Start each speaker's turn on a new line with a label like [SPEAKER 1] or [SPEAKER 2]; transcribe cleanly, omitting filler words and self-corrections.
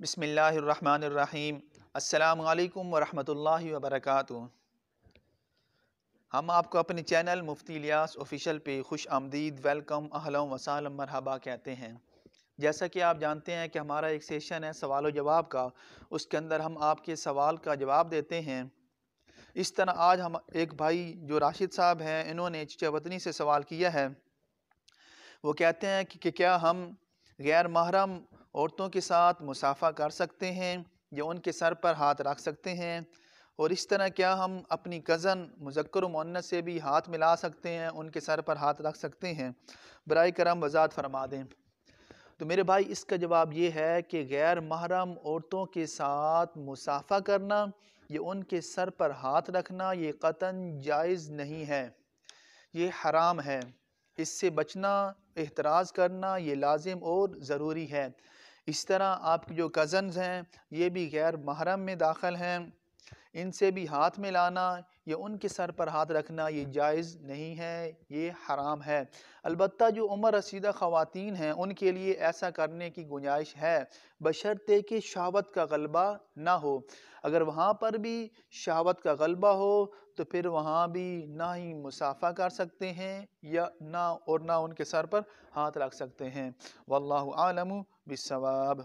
[SPEAKER 1] بسم اللہ الرحمن الرحیم۔ السلام علیکم ورحمۃ اللہ وبرکاتہ۔ ہم آپ کو اپنے چینل مفتی الیاس آفیشیل پہ خوش آمدید، ویلکم، اہلا و سہلا، مرحبا کہتے ہیں۔ جیسا کہ آپ جانتے ہیں کہ ہمارا ایک سیشن ہے سوال و جواب کا، اس کے اندر ہم آپ کے سوال کا جواب دیتے ہیں۔ اس طرح آج ہم ایک بھائی جو راشد صاحب ہیں، انہوں نے چچا وطنی سے سوال کیا ہے۔ وہ کہتے ہیں کہ کیا ہم غیر محرم عورتوں کے ساتھ مصافحہ کر سکتے ہیں یا ان کے سر پر ہاتھ رکھ سکتے ہیں، اور اس طرح کیا ہم اپنی کزن مذکر و مؤنث سے بھی ہاتھ ملا سکتے ہیں، ان کے سر پر ہاتھ رکھ سکتے ہیں؟ برائے کرم وضاحت فرما دیں۔ تو میرے بھائی اس کا جواب یہ ہے کہ غیر محرم عورتوں کے ساتھ مصافحہ کرنا یا ان کے سر پر ہاتھ رکھنا یہ قطعاً جائز نہیں ہے، یہ حرام ہے۔ اس سے بچنا، احتراز کرنا یہ لازم اور ضروری ہے۔ اس طرح آپ کی جو کزنز ہیں یہ بھی غیر محرم میں داخل ہیں، ان سے بھی ہاتھ ملانا یا ان کے سر پر ہاتھ رکھنا یہ جائز نہیں ہے، یہ حرام ہے۔ البتہ جو عمر رسیدہ خواتین ہیں ان کے لیے ایسا کرنے کی گنجائش ہے، بشرطے کہ شہوت کا غلبہ نہ ہو۔ اگر وہاں پر بھی شہوت کا غلبہ ہو تو پھر وہاں بھی نہ ہی مصافحہ کر سکتے ہیں یا نہ ان کے سر پر ہاتھ رکھ سکتے ہیں۔ واللہ اعلم بالصواب۔